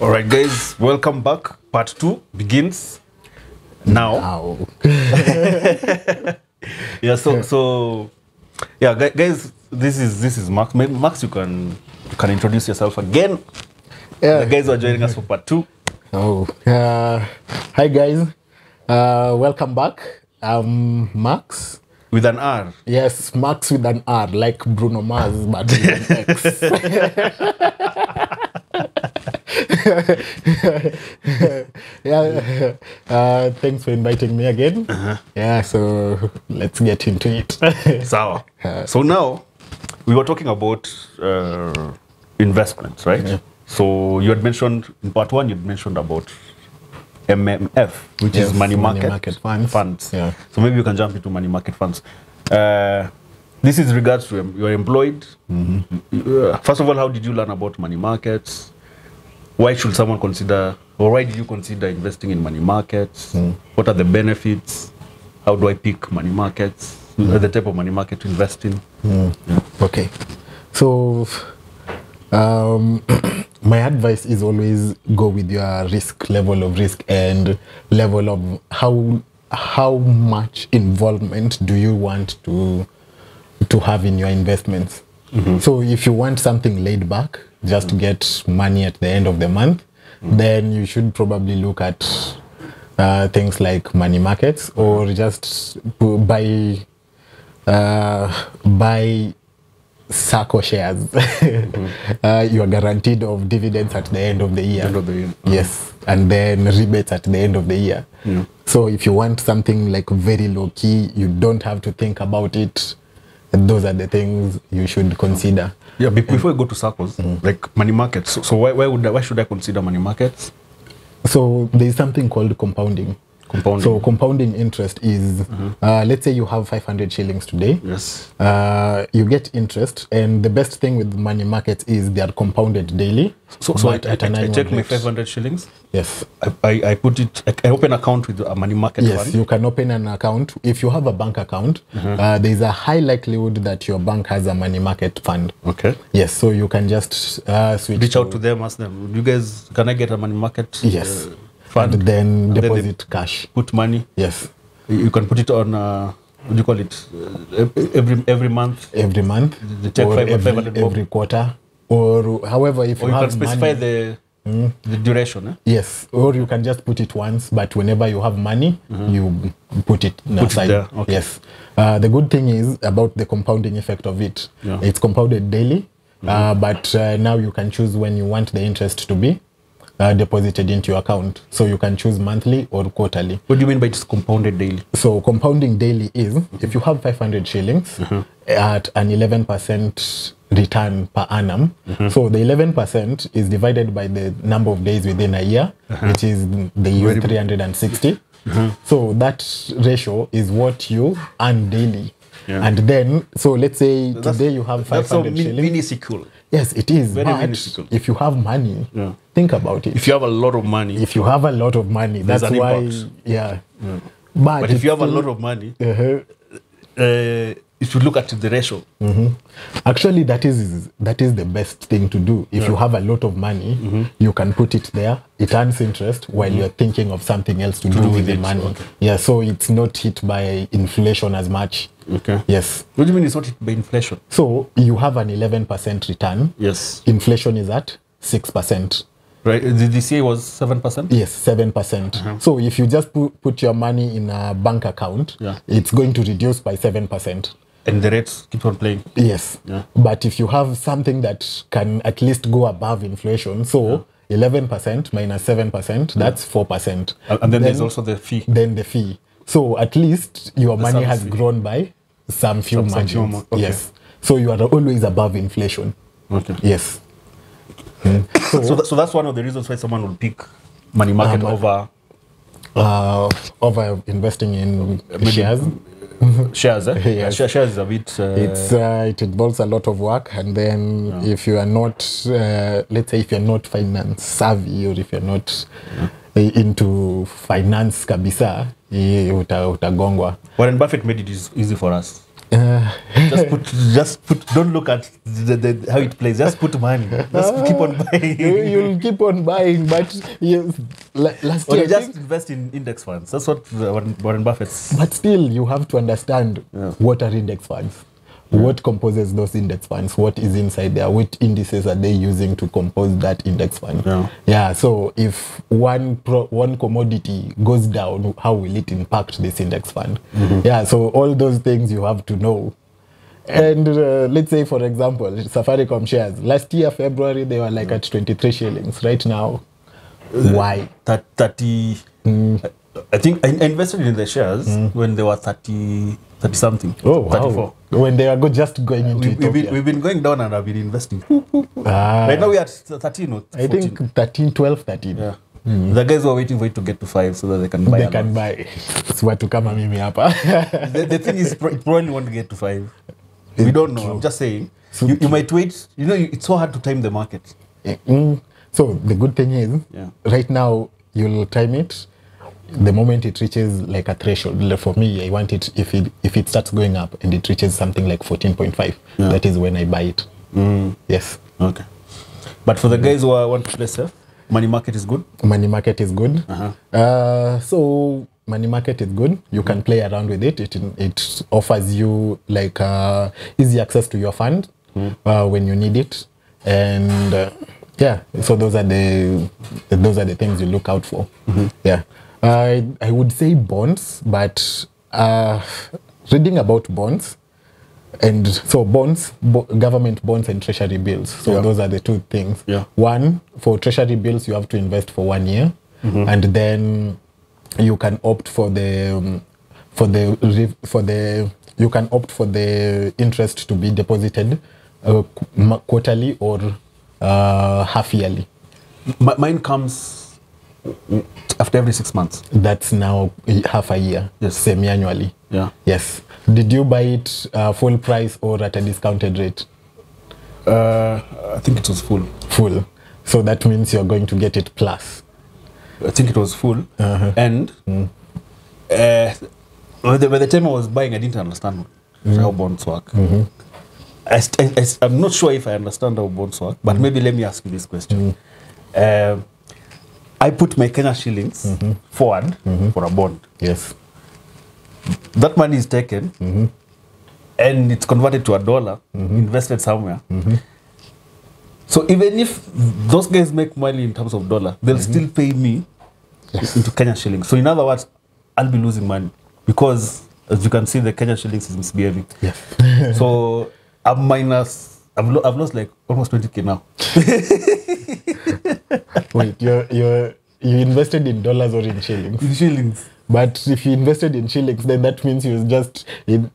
All right, guys, welcome back. Part 2 begins now. Yeah, guys, this is Max. Maybe Max, you can introduce yourself again. Yeah. The guys who are joining us for part 2. Hi guys, welcome back. I'm Max. With an R. Yes, Max with an R, like Bruno Mars, but with an X. Thanks for inviting me again. Yeah, so let's get into it. So now, we were talking about investments, right? Yeah. So you had mentioned, in part 1, you'd mentioned about MMF, which is money market funds. Yeah. So maybe you can jump into money market funds. This is regards to you're employed. First of all, how did you learn about money markets? Why should someone consider, or why did you consider investing in money markets? What are the benefits? How do I pick money markets? The type of money market to invest in? Yeah. Okay. So my advice is always go with your level of risk and level of how much involvement do you want to have in your investments. So if you want something laid back, just to get money at the end of the month, then you should probably look at things like money markets, or just buy SACCO shares. You are guaranteed of dividends at the end of the year. Yes, and then rebates at the end of the year. So if you want something like very low key, you don't have to think about it. Those are the things you should consider. Yeah, before we go to SACCOs, like money markets. So why should I consider money markets? So there is something called compounding. So compounding interest is, let's say you have 500 shillings today. Yes. You get interest, and the best thing with money markets is they are compounded daily. So I take my 500 shillings. Yes. I put it. I open an account with a money market fund. Yes, you can open an account. If you have a bank account, there is a high likelihood that your bank has a money market fund. Okay. Yes, so you can just switch. Reach out to them, ask them, you guys, can I get a money market? Yes. Fund, and then deposit cash. Put money. Yes. You can put it on, what do you call it? Every month. Every month. The check or every quarter. Or however, if you have can specify money, the duration. Eh? Yes. Or you can just put it once, but whenever you have money, you put it aside. There. Okay. Yes. The good thing is about the compounding effect of it. Yeah. It's compounded daily, but now you can choose when you want the interest to be deposited into your account. So you can choose monthly or quarterly. What do you mean by it's compounded daily? So compounding daily is, if you have 500 shillings at an 11% return per annum, so the 11% is divided by the number of days within a year, which is the year 360. So that ratio is what you earn daily. Yeah. And then, so let's say today you have 500 shillings. That's minuscule. Yes, it is. Very but minuscule. If you have money, think about it. If you have a lot of money. If you have a lot of money, that's why, impact. But if you have a lot of money, if you look at the ratio. Actually, that is the best thing to do. If you have a lot of money, you can put it there. It earns interest while you're thinking of something else to do with the money. Okay. Yeah, so it's not hit by inflation as much. Okay. Yes. What do you mean it's not hit by inflation? So you have an 11% return. Yes. Inflation is at 6%. Right. This year was 7%? Yes, 7%. So if you just put your money in a bank account, it's going to reduce by 7%. And the rates keep on playing? Yes. Yeah. But if you have something that can at least go above inflation, so 11% minus 7%, that's 4%. And then there's also the fee. Then the fee. So at least your money has grown by some few margins. Okay. Yes. So you are always above inflation. Okay. Yes. So that's one of the reasons why someone will pick money market over investing in shares. Shares, eh? Yes. Shares is a bit... it involves a lot of work, and then if you are not, let's say if you're not finance savvy, or if you're not into finance kabisa, utagongwa. Warren Buffett made it easy for us. Just put. Don't look at how it plays. Just put money. Just keep on buying. You'll keep on buying, but last Or year you just invest in index funds. That's what Warren Buffett's. But still, you have to understand what are index funds. What composes those index funds? What is inside there? What indices are they using to compose that index fund? Yeah. So if one commodity goes down, how will it impact this index fund? Yeah. So all those things you have to know. And let's say, for example, Safaricom shares. Last year, February, they were like at 23 shillings. Right now, why? 30. I think I invested in the shares when they were 30 something. Oh, wow. 34. When they are just going into Ethiopia. We've been going down and I've been investing. Right now we're at 13 or 14. I think 13, 12, 13. Yeah. The guys were waiting for it to get to 5 so that they can buy. They can buy. Swatu kama mimi hapa. The thing is, it probably won't get to 5. We don't know. I'm just saying. You might wait. You know, it's so hard to time the market. So the good thing is, right now you'll time it. The moment it reaches like a threshold, for me, I want it if it starts going up and it reaches something like 14.5. That is when I buy it. Yes. Okay. But for the guys who want to play safe, money market is good. Money market is good. So money market is good. You can play around with it. It offers you like easy access to your fund when you need it, and yeah. So those are the things you look out for. Yeah. I would say bonds, but reading about bonds, and so bonds, government bonds and treasury bills. So those are the two things. One, for treasury bills, you have to invest for 1 year, and then you can opt for the interest to be deposited quarterly or half yearly. Mine comes after every 6 months. That's now half a year. Yes. Semi-annually. Yeah. Yes. Did you buy it full price or at a discounted rate? I think it was full. Full. So that means you're going to get it plus. I think it was full. And by the time I was buying, I didn't understand how bonds work. I'm not sure if I understand how bonds work, but maybe let me ask you this question. I put my Kenya shillings forward for a bond. Yes. That money is taken and it's converted to a dollar, invested somewhere. So even if those guys make money in terms of dollar, they'll still pay me into Kenya shillings. So in other words, I'll be losing money because, as you can see, the Kenya shillings is misbehaving. Yes. So I'm minus. I've lost like almost 20K now. Wait, you invested in dollars or in shillings? In shillings. But if you invested in shillings, then that means you just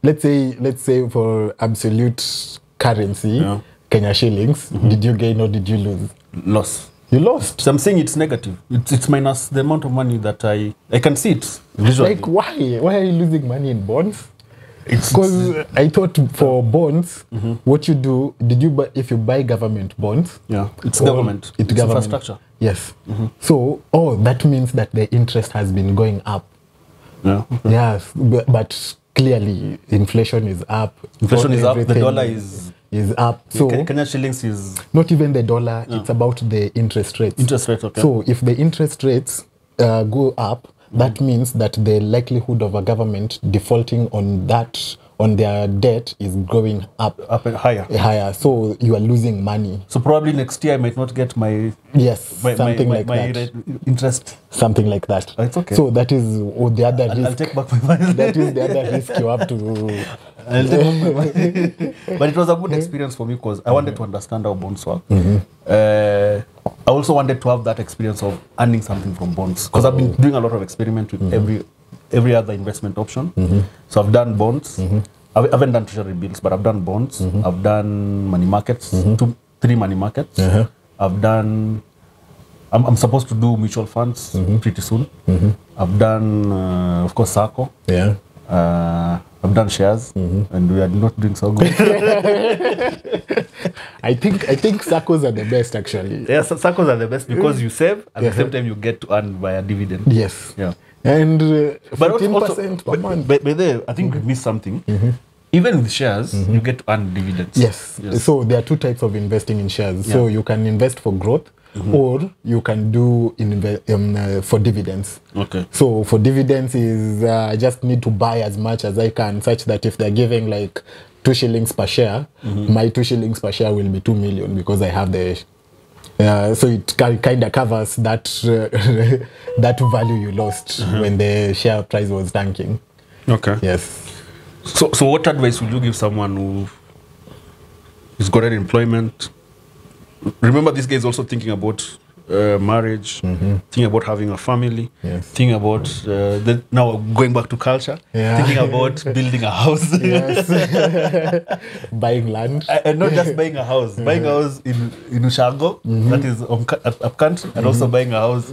let's say for absolute currency, Kenya shillings. Did you gain or did you lose? Loss. You lost. So I'm saying it's negative. It's minus the amount of money that I can see it visually. Like why? Why are you losing money in bonds? Because I thought for bonds, what you do, if you buy government bonds? Yeah, it's government. It's government. Infrastructure. Yes. So, that means that the interest has been going up. Yeah. Yes, but clearly inflation is up. Inflation is up. The dollar is up. So Kenya shillings is not even the dollar. It's about the interest rates. Interest rates. Okay. So if the interest rates go up, that means that the likelihood of a government defaulting on their debt is going up and higher. So you are losing money. So probably next year I might not get my something like that. Interest. Something like that. It's okay. So that is the other risk. I'll take back my money. That is the other risk you have to. I'll take back my money. But it was a good experience for me because I wanted to understand how bonds work. I also wanted to have that experience of earning something from bonds because I've been doing a lot of experiment with every other investment option. So I've done bonds. I haven't done treasury bills, but I've done bonds. I've done money markets, 3 money markets. I've done. I'm supposed to do mutual funds pretty soon. I've done, of course, SACCO. Yeah. I've done shares, and we are not doing so good. I think SACCOs are the best, actually. Yeah, SACCOs are the best because you save at the same time you get to earn via dividend. Yes. Yeah. And 15% per month. But there, I think we missed something. even with shares, you get to earn dividends. Yes. So there are two types of investing in shares. So you can invest for growth, or you can do for dividends. Okay. So for dividends is I just need to buy as much as I can, such that if they're giving like 2 shillings per share, my 2 shillings per share will be 2 million because I have the. So it kind of covers that that value you lost when the share price was tanking. Okay. Yes. So what advice would you give someone who is got an employment? Remember, this guy is also thinking about marriage, thinking about having a family, thinking about now going back to culture, thinking about building a house. Yes. Buying land. And not just buying a house, buying a house in Ushago, that is up country, and also buying a house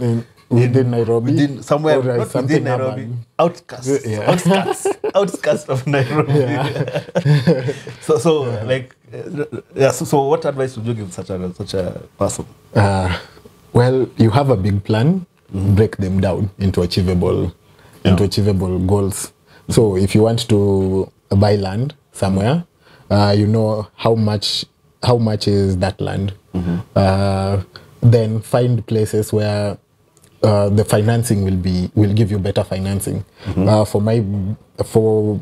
within Nairobi, within somewhere, or not within Nairobi, urban. outskirts of Nairobi. So what advice would you give such a person? Well, you have a big plan, break them down into achievable goals. So if you want to buy land somewhere, you know how much is that land. Then find places where the financing will give you better financing. For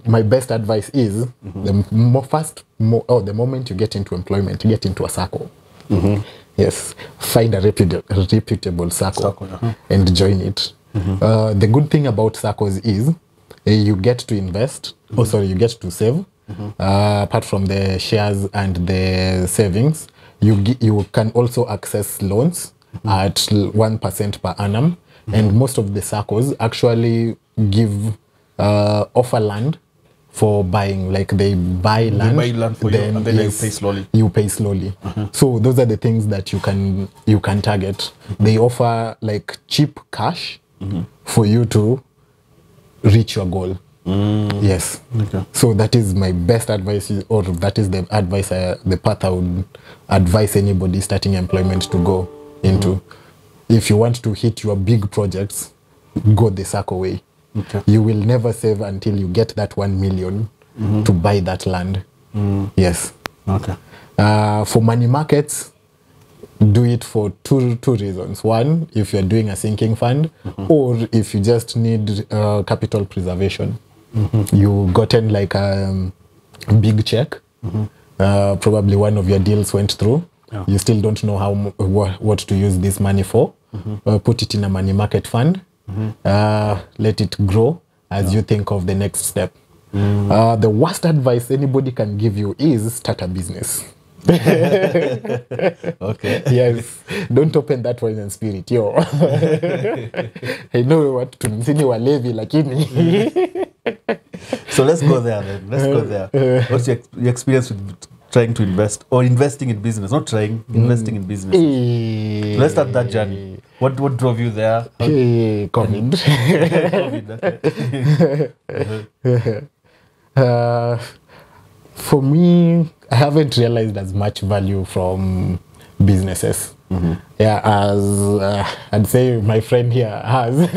my best advice is the moment you get into employment, you get into a circle. Yes, find a reputable circle and join it. The good thing about circles is you get to invest. You get to save. Apart from the shares and the savings, you can also access loans at 1% per annum, and most of the circles actually give offer land for buying. Like they buy land for then, you, and then you pay slowly. You pay slowly. So those are the things that you can target. They offer like cheap cash for you to reach your goal. Yes. Okay. So that is my best advice, or that is the advice, the path I would advise anybody starting employment to go into. If you want to hit your big projects, go the circle way. Okay. You will never save until you get that 1 million to buy that land. Yes. Okay. For money markets, do it for two reasons. One, if you're doing a sinking fund, or if you just need capital preservation. You gotten like a big check. Probably one of your deals went through. You still don't know what to use this money for. Put it in a money market fund. Let it grow as you think of the next step. The worst advice anybody can give you is start a business. Okay. Yes. Don't open that wine and spirit, yo. I know what to msini walevi lakini. So let's go there then. Let's go there. What's your experience with trying to invest or investing in business? Not trying, investing in business. So let's start that journey. What drove you there? COVID. COVID. For me, I haven't realized as much value from businesses. Yeah, as I'd say my friend here has.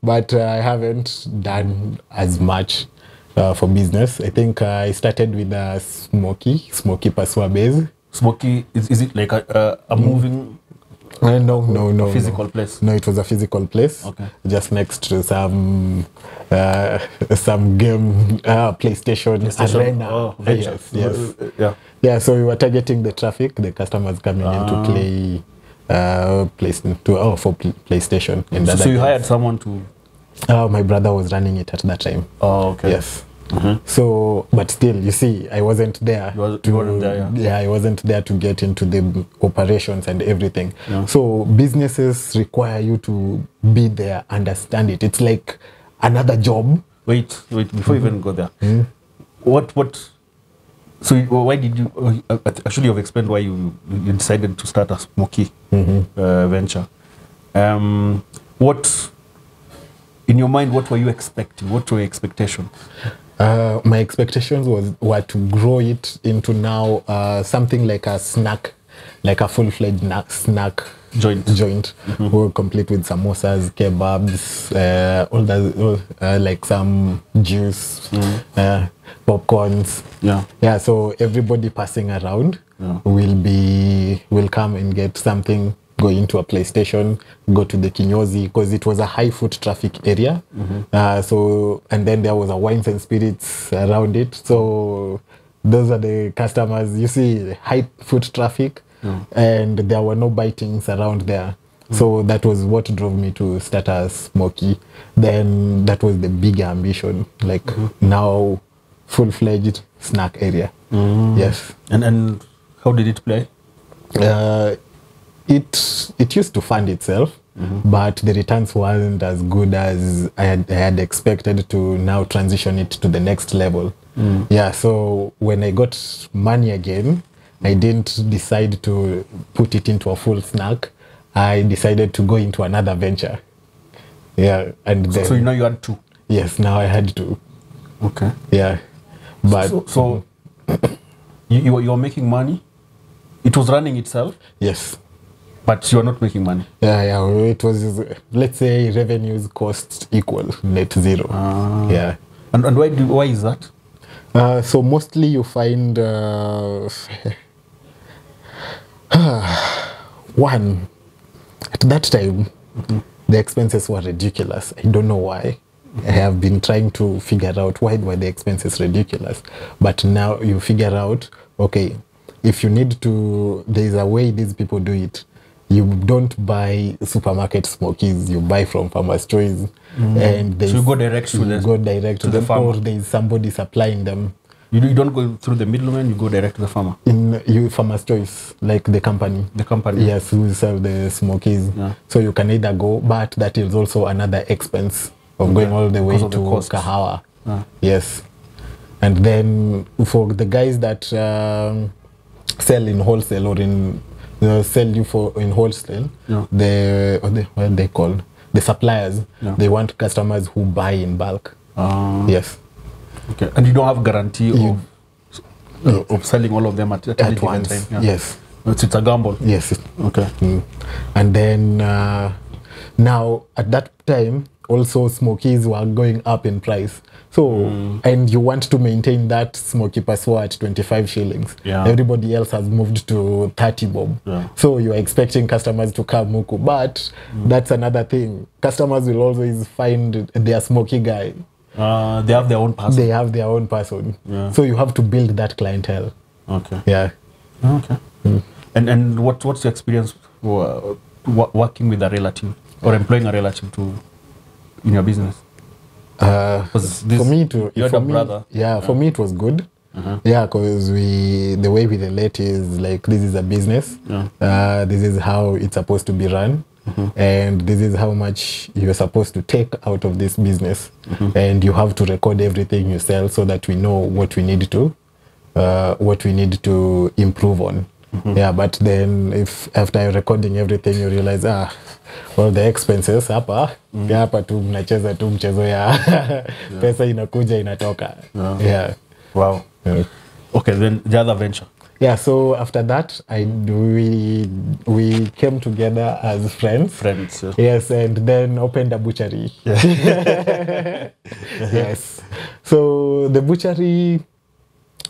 But I haven't done as much for business. I think I started with a Smoky Pasua base. Smoky, is it like a moving? No. Physical place? No, it was a physical place. Okay. Just next to some game PlayStation arena. Oh, yes. Yeah. So we were targeting the traffic, the customers coming in to play for PlayStation. So you hired someone to? My brother was running it at that time. Oh, okay. Yes. So, but still, you see, I wasn't there. You weren't there, yeah, I wasn't there to get into the operations and everything. Yeah. So businesses require you to be there, understand it. It's like another job. Wait, before you even go there. So why did you, actually you've explained why you decided to start a Smoky venture. In your mind, what were you expecting? What were your expectations? My expectations were to grow it into now something like a snack, like a full-fledged snack joint. We'll complete with samosas, kebabs, all like some juice. popcorns. Yeah. Yeah, so everybody passing around will come and get something, go into a PlayStation, go to the kinyozi, because it was a high foot traffic area. So, and then there was a wines and spirits around it. So those are the customers. You see high foot traffic, and there were no bitings around there. So that was what drove me to start a Smoky. Then that was the bigger ambition, like now full-fledged snack area. Yes. And how did it play? It used to fund itself, but the returns weren't as good as I had expected to now transition it to the next level. Yeah, so when I got money again, I didn't decide to put it into a full snack. I decided to go into another venture. Yeah, and then, so now you had two. Yes, now I had to. Okay. Yeah, but so you were making money. It was running itself. Yes, but you are not making money. Yeah. It was, let's say, revenues costs equal, net zero. Yeah. And why is that? So mostly you find one, at that time, the expenses were ridiculous. I don't know why. I have been trying to figure out why were the expenses ridiculous. But now you figure out, okay, if you need to, there's a way these people do it. You don't buy supermarket smokies, you buy from farmer's choice. And so you go direct to the farmer. Or there's somebody supplying them. You don't go through the middleman, you go direct to the farmer. You farmer's choice, like the company. The company. Yes, who sell the smokies. Yeah. So you can either go, but that is also another expense of going all the way to Kahawa. Yes. And then for the guys that sell in wholesale or sell you in wholesale, what they call the suppliers, they want customers who buy in bulk. Yes. Okay, and you don't have guarantee of selling all of them at once. Time. Yeah. Yes, it's a gamble. Yes. Okay. And then now at that time also smokies were going up in price. So and you want to maintain that smoky passoa at 25 shillings. Yeah. Everybody else has moved to 30 bob. Yeah. So you are expecting customers to come muku, but that's another thing. Customers will always find their smoky guy. They have their own person. They have their own person. Yeah. So you have to build that clientele. Okay. Yeah. Okay. And what's your experience working with a relative or employing a relative in your business? For me, brother. Yeah, for me it was good. Yeah, because the way we relate is like, this is a business. This is how it's supposed to be run. And this is how much you're supposed to take out of this business. And you have to record everything you sell so that we know what we need to improve on. Yeah, but then if after recording everything you realize all the expenses hapa tu mnacheza tu mchezo ya pesa inakuja inatoka. Yeah. Wow. Yeah. Okay, then the other venture. Yeah, so after that, we came together as friends. Friends, yes. Yes, and then opened a butchery. Yeah. Yes. So the butchery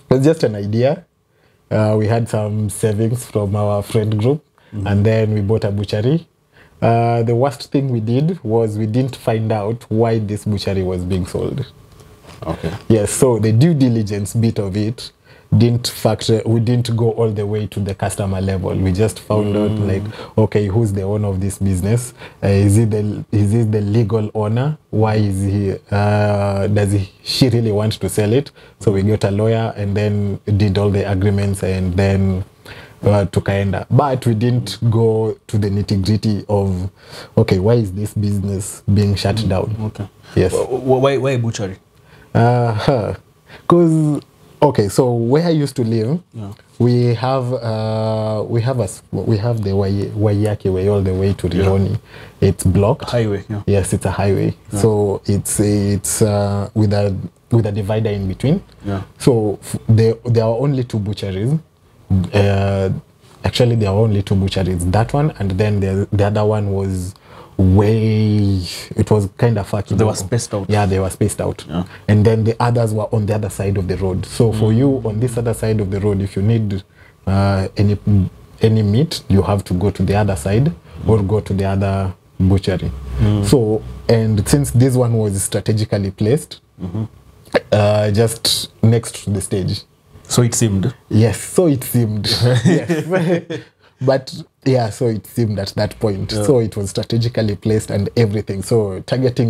was just an idea. We had some savings from our friend group, and then we bought a butchery. The worst thing we did was we didn't find out why this butchery was being sold. Okay. Yes, so the due diligence bit of it we didn't go all the way to the customer level. We just found out, like, okay, who's the owner of this business? Is he the legal owner? Why is he? She really want to sell it? So we got a lawyer and then did all the agreements and then tukaenda. But we didn't go to the nitty-gritty of, okay, why is this business being shut down? Okay. Yes. Why butchery? Because okay, so where I used to live, we have the Waiyaki way all the way to Rioni. Yeah. It's blocked. Highway. Yeah. Yes, it's a highway. Yeah. So it's with a divider in between. Yeah. So there are only two butcheries. Actually, there are only two butcheries. That one, and then the other one was way, it was kind of far. They were spaced out. Yeah, they were spaced out. Yeah. And then the others were on the other side of the road. So for you on this other side of the road, if you need any meat, you have to go to the other side or go to the other butchery. So, and since this one was strategically placed, just next to the stage. So it seemed. Yes, so it seemed. Yes. But yeah, so it seemed at that point. Yeah. So it was strategically placed and everything. So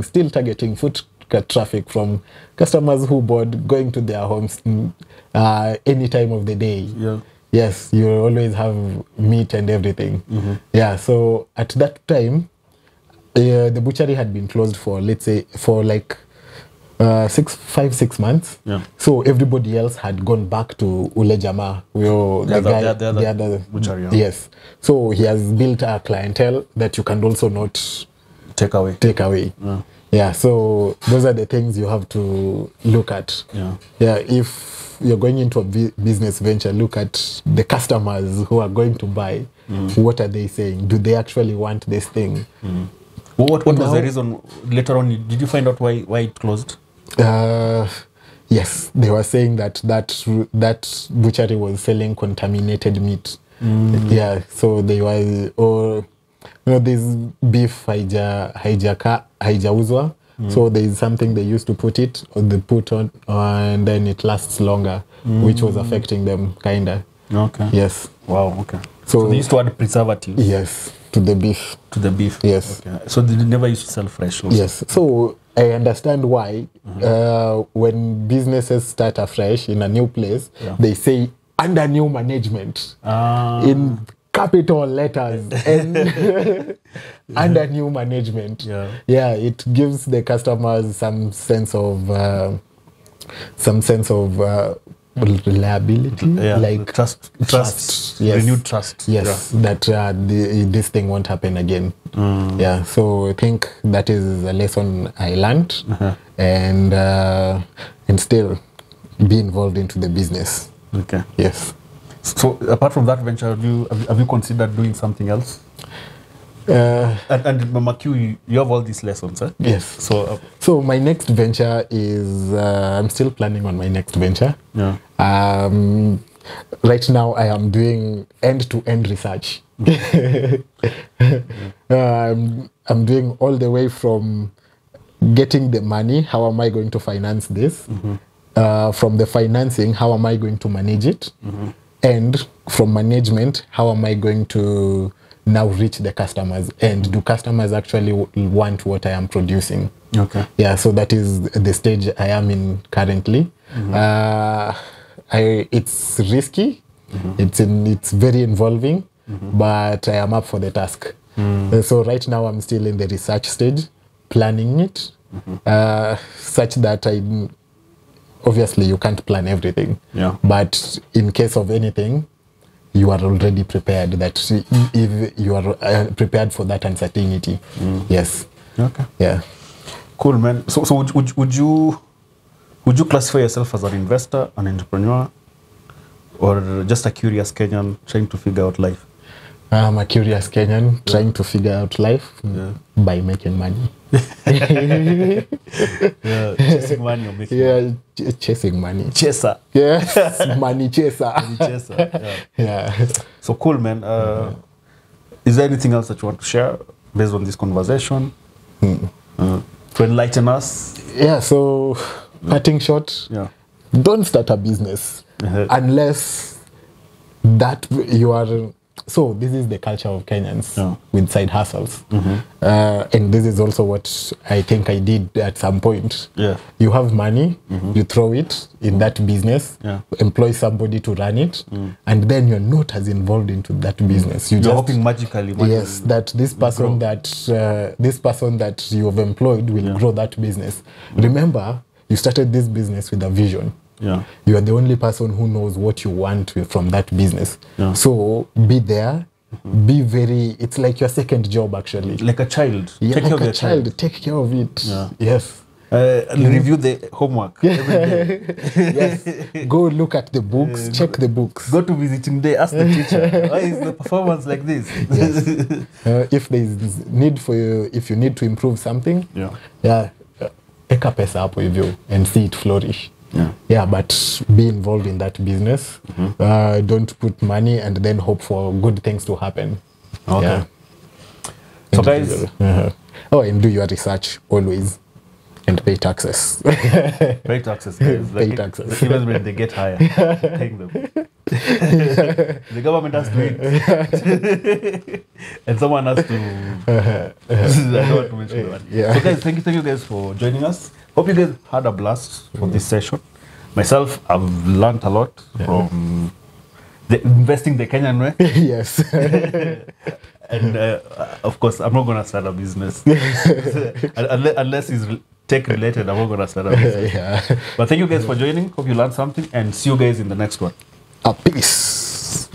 still targeting foot traffic from customers who bought, going to their homes any time of the day. Yeah. Yes, you always have meat and everything. Yeah, so at that time, the butchery had been closed for, let's say, for like 6 months. Yeah. So everybody else had gone back to Ule Jama, the other butchery. Yeah. Yes. So he has built a clientele that you can also not Take away. Yeah. Yeah. So those are the things you have to look at. Yeah. Yeah. If you're going into a business venture, look at the customers who are going to buy. What are they saying? Do they actually want this thing? What was the reason later on? Did you find out why it closed? Yes, they were saying that butchery was selling contaminated meat. Yeah, so they were, or this beef haijauzwa. So there is something they used to put on, and then it lasts longer, which was affecting them kinda. Okay. Yes. Wow. Okay. So So they used to add preservatives. Yes, to the beef. To the beef. Yes. Okay. So they never used to sell fresh. Also. Yes. So I understand why when businesses start afresh in a new place, they say under new management in capital letters and under new management. Yeah, it gives the customers some sense of reliability, like trust. Yes. Renewed trust. Yes, that this thing won't happen again. Yeah, so I think that is a lesson I learned, and still be involved into the business. Okay. Yes. So apart from that venture, have you considered doing something else? And Mama Q, you have all these lessons, eh? Yes. So my next venture is I'm still planning on my next venture. Yeah. Right now I am doing end-to-end research. I'm doing all the way from getting the money, how am I going to finance this? From the financing, how am I going to manage it? And from management, how am I going to now reach the customers? And do customers actually want what I am producing? Okay. Yeah, so that is the stage I am in currently. It's risky. It's very involving, but I am up for the task. So right now I'm still in the research stage, planning it, such that obviously you can't plan everything. Yeah. But in case of anything, you are already prepared. That if you are prepared for that uncertainty. Yes. Okay. Yeah. Cool, man. So would you classify yourself as an investor, an entrepreneur, or just a curious Kenyan trying to figure out life? I'm a curious Kenyan trying to figure out life by making money. Chasing money or making money. Chasing money. Chaser. Yes, money chaser. Money chaser. Yeah. So cool, man. Is there anything else that you want to share based on this conversation to enlighten us? Yeah. So, parting shot. Yeah. Don't start a business unless that you are. So this is the culture of Kenyans with side hustles. And this is also what I think I did at some point. Yeah. You have money, you throw it in that business, employ somebody to run it, and then you're not as involved into that business. You're hoping magically. Yes, that this person that you have employed will grow that business. Remember, you started this business with a vision. Yeah. You are the only person who knows what you want from that business. Yeah. So be there, be very, it's like your second job actually. Like a child. Yeah, take care of your child. Take care of it. Yeah. Yes. Review the homework every day. Yes. Go look at the books, check the books. Go to visiting day, ask the teacher, why is the performance like this? Yes. If there is need for you, if you need to improve something, take a pesa hapo hivyo and see it flourish. Yeah, but be involved in that business. Don't put money and then hope for good things to happen. Okay. Yeah. So guys, and do your research always. And pay taxes. Pay taxes, guys. Pay taxes. Even when they get higher, paying them. The government has to eat. And someone has to... I don't want to mention that. Yeah. So guys, thank you guys for joining us. Hope you guys had a blast for this session. Myself, I've learned a lot from investing the Kenyan way. Yes. And of course, I'm not going to start a business. Unless it's tech related, I'm not going to start a business. But thank you guys for joining. Hope you learned something and see you guys in the next one. Peace.